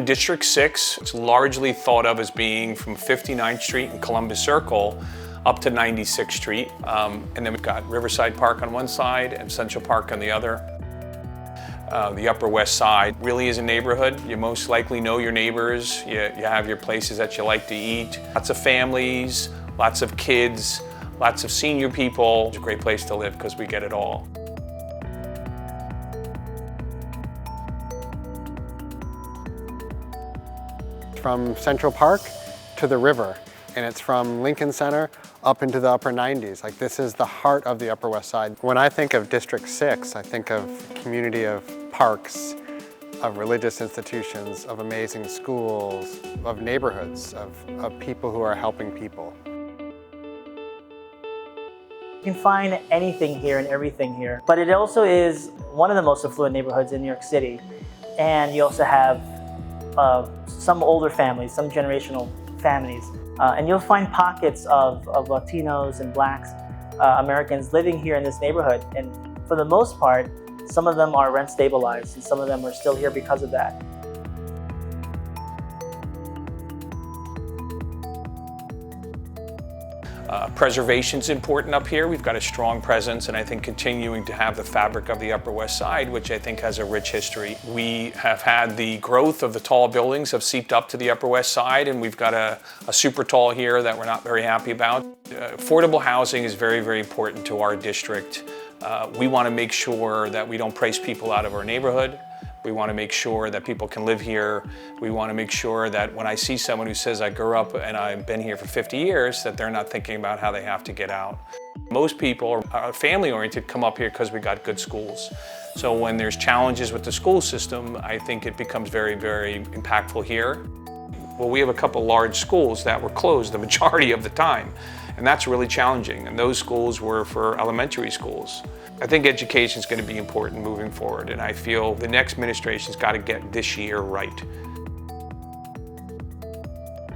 District 6, it's largely thought of as being from 59th Street and Columbus Circle up to 96th Street. And then we've got Riverside Park on one side and Central Park on the other. The Upper West Side really is a neighborhood. You most likely know your neighbors. You have your places that you like to eat. Lots of families, lots of kids, lots of senior people. It's a great place to live because we get it all. From Central Park to the river, and it's from Lincoln Center up into the upper 90s. Like, this is the heart of the Upper West Side. When I think of District 6, I think of a community of parks, of religious institutions, of amazing schools, of neighborhoods, of people who are helping people. You can find anything here and everything here, but it also is one of the most affluent neighborhoods in New York City. And you also have some older families, some generational families. And you'll find pockets of Latinos and Blacks, Americans living here in this neighborhood. And for the most part, some of them are rent stabilized and some of them are still here because of that. Preservation's important up here. We've got a strong presence, and I think continuing to have the fabric of the Upper West Side, which I think has a rich history. We have had the growth of the tall buildings have seeped up to the Upper West Side, and we've got a super tall here that we're not very happy about. Affordable housing is very, very important to our district. We want to make sure that we don't price people out of our neighborhood. We want to make sure that people can live here. We want to make sure that when I see someone who says, I grew up and I've been here for 50 years, that they're not thinking about how they have to get out. Most people are family-oriented, come up here because we got good schools. So when there's challenges with the school system, I think it becomes very, very impactful here. Well, we have a couple large schools that were closed the majority of the time, and that's really challenging. And those schools were for elementary schools. I think education is going to be important moving forward, and I feel the next administration's got to get this year right.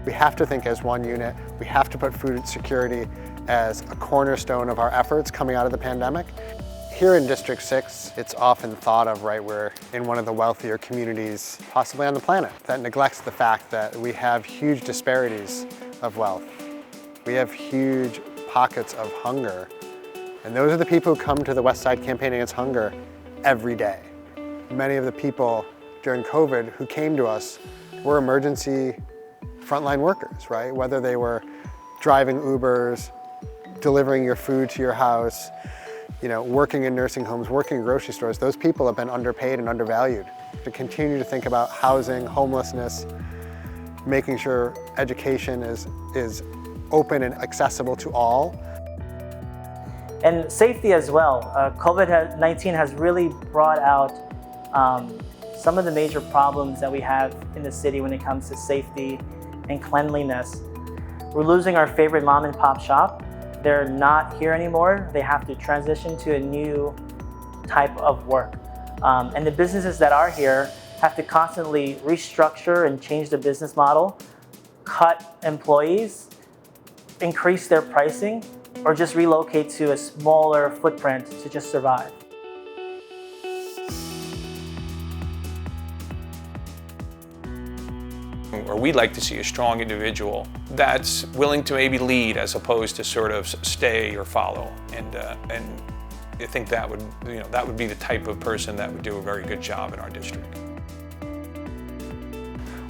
We have to think as one unit. We have to put food security as a cornerstone of our efforts coming out of the pandemic. Here in District 6, it's often thought of, right, we're in one of the wealthier communities possibly on the planet. That neglects the fact that we have huge disparities of wealth. We have huge pockets of hunger. And those are the people who come to the West Side Campaign Against Hunger every day. Many of the people during COVID who came to us were emergency frontline workers, right? Whether they were driving Ubers, delivering your food to your house, working in nursing homes, working in grocery stores, those people have been underpaid and undervalued. To continue to think about housing, homelessness, making sure education is open and accessible to all. And safety as well. COVID-19 has really brought out some of the major problems that we have in the city when it comes to safety and cleanliness. We're losing our favorite mom and pop shop. They're not here anymore. They have to transition to a new type of work. And the businesses that are here have to constantly restructure and change the business model, cut employees, increase their pricing, or just relocate to a smaller footprint to just survive. Or we'd like to see a strong individual that's willing to maybe lead as opposed to sort of stay or follow. And I think that would be the type of person that would do a very good job in our district.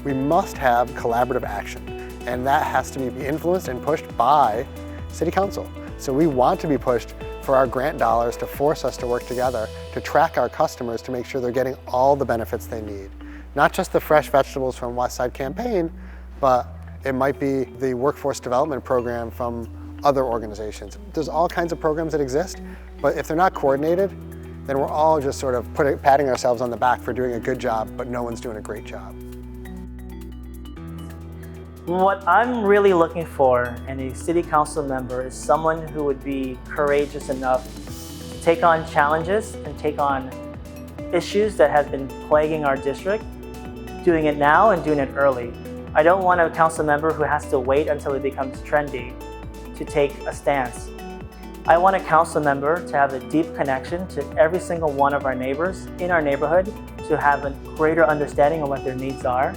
We must have collaborative action, and that has to be influenced and pushed by City Council. So we want to be pushed for our grant dollars to force us to work together, to track our customers to make sure they're getting all the benefits they need. Not just the fresh vegetables from West Side Campaign, but it might be the workforce development program from other organizations. There's all kinds of programs that exist, but if they're not coordinated, then we're all just sort of patting ourselves on the back for doing a good job, but no one's doing a great job. What I'm really looking for in a city council member is someone who would be courageous enough to take on challenges and take on issues that have been plaguing our district, doing it now and doing it early. I don't want a council member who has to wait until it becomes trendy to take a stance. I want a council member to have a deep connection to every single one of our neighbors in our neighborhood, to have a greater understanding of what their needs are,